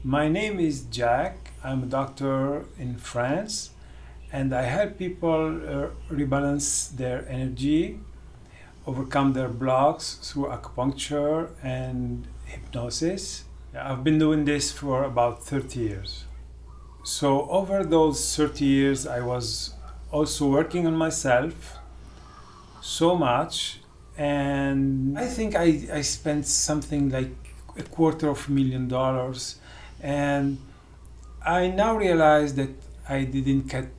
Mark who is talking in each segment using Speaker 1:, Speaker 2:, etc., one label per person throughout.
Speaker 1: My name is Jack. I'm a doctor in France, and I help people rebalance their energy, overcome their blocks through acupuncture and hypnosis. I've been doing this for about 30 years. So over those 30 years, I was also working on myself so much, and I think I spent something like $250,000, and I now realize that I didn't get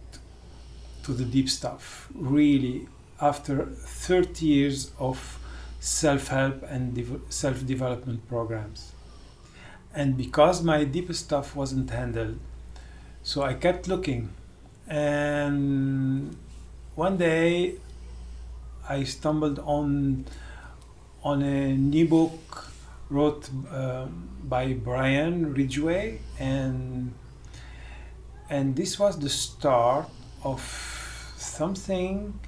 Speaker 1: to the deep stuff really after 30 years of self-help and self-development programs. And because my deep stuff wasn't handled, so I kept looking, and one day I stumbled on an ebook wrote by Ridgeway, and this was the start of something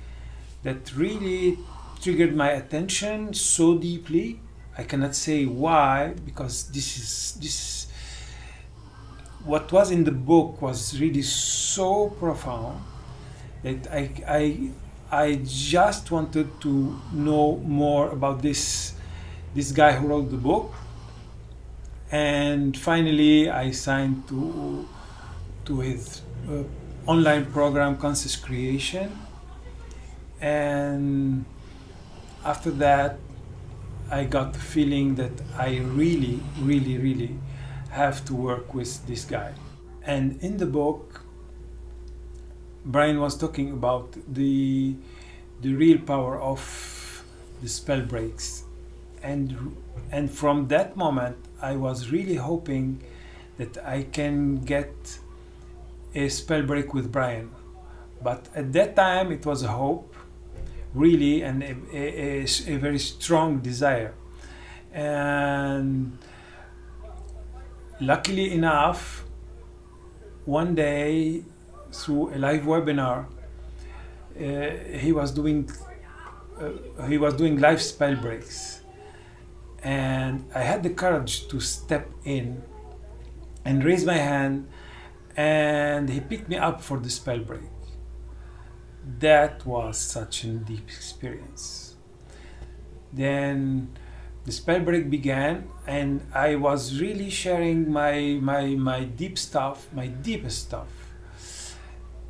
Speaker 1: that really triggered my attention so deeply. I cannot say why, because this what was in the book was really so profound that I just wanted to know more about this guy who wrote the book. And finally I signed to his online program, Conscious Creation. And after that I got the feeling that I really have to work with this guy. And in the book, Brian was talking about the real power of the spell breaks, and from that moment I was really hoping that I can get a spell break with Brian. But at that time it was a hope, really, and a very strong desire. And luckily enough, one day through a live webinar, he was doing live spell breaks, and I had the courage to step in and raise my hand, and he picked me up for the spell break. That was such a deep experience. Then the spell break began, and I was really sharing my deep stuff, my deepest stuff.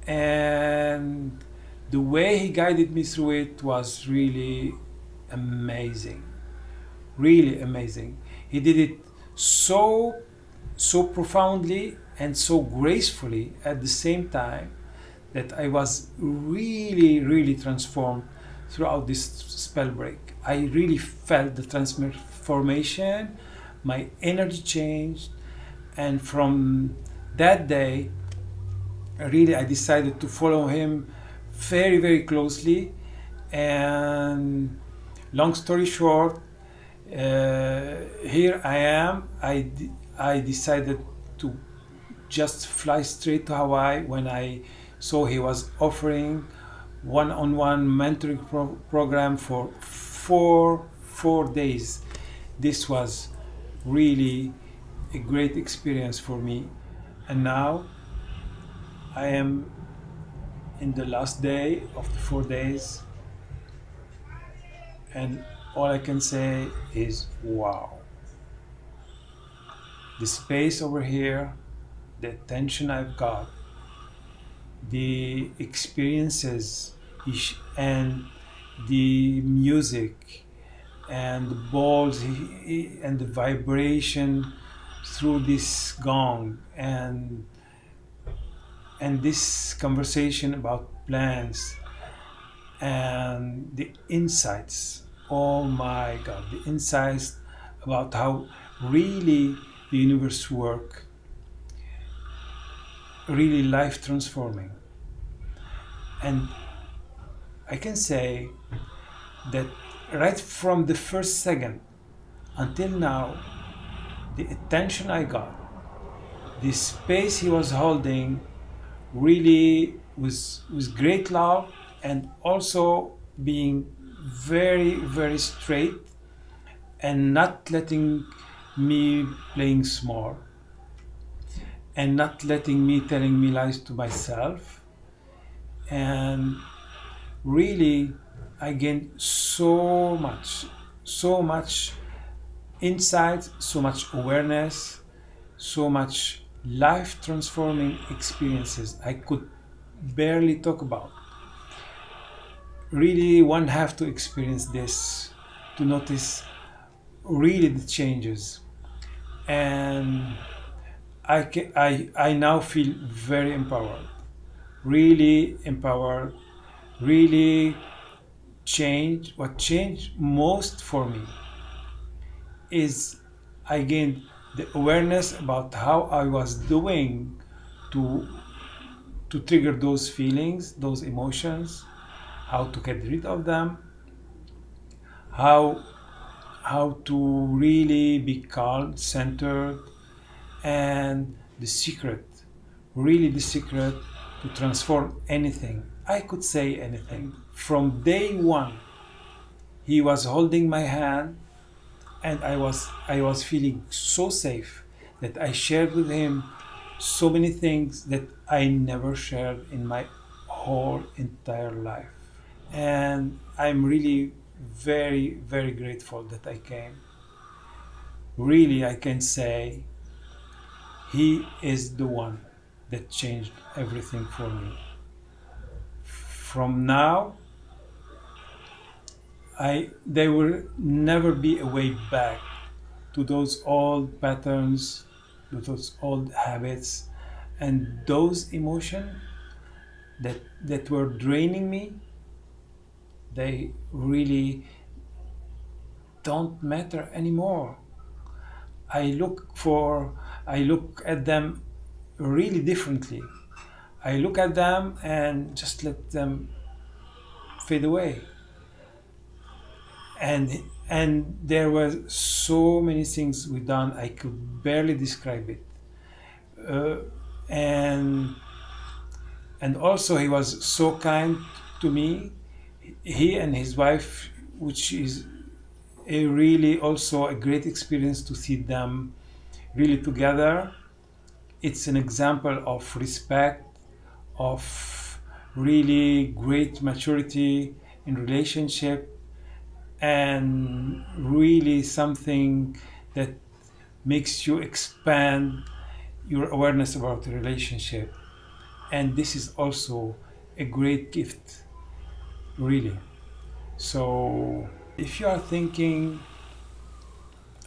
Speaker 1: And the way he guided me through it was really amazing. Really amazing. He did it so profoundly and so gracefully at the same time that I was really transformed throughout this spell break. I really felt the transformation, my energy changed, and from that day, really I decided to follow him very closely. And long story short, here I am. I decided to just fly straight to Hawaii when I saw he was offering one-on-one mentoring program for four days. This was really a great experience for me. And now I am in the last day of the 4 days, and all I can say is wow. The space over here, the attention I've got, the experiences and the music and the balls and the vibration through this gong, and this conversation about plants and the insights. Oh my God, the insights about how really the universe works, really life transforming. And I can say that right from the first second until now, the attention I got, the space he was holding, really with great love, and also being very straight and not letting me playing small. and not letting me telling me lies to myself. And really, I gained so much insight, so much awareness, so much life transforming experiences I could barely talk about. Really, one have to experience this to notice really the changes. And I now feel very empowered, really empowered, really changed. What changed most for me is I gained the awareness about how I was doing to trigger those feelings, those emotions, how to get rid of them, how to really be calm, centered, and the secret, really the secret to transform anything. I could say anything. From day one, he was holding my hand, and I was feeling so safe that I shared with him so many things that I never shared in my whole entire life. And I'm really very, very grateful that I came. Really, I can say he is the one that changed everything for me. From now, there will never be a way back to those old patterns, to those old habits, and those emotions that were draining me. They really don't matter anymore. I look at them really differently. I look at them and just let them fade away. And there were so many things we done, I could barely describe it. And also he was so kind to me. He and his wife, which is a really also a great experience to see them really together. It's an example of respect, of really great maturity in relationship, and really something that makes you expand your awareness about the relationship. And this is also a great gift, really. So if you are thinking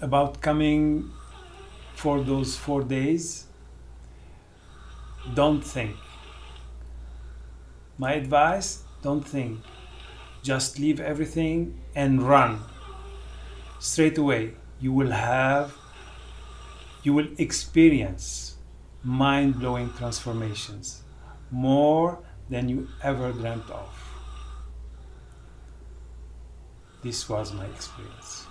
Speaker 1: about coming for those 4 days, don't think. My advice, don't think. Just leave everything and run. Straight away, you will experience mind-blowing transformations, more than you ever dreamt of. This was my experience.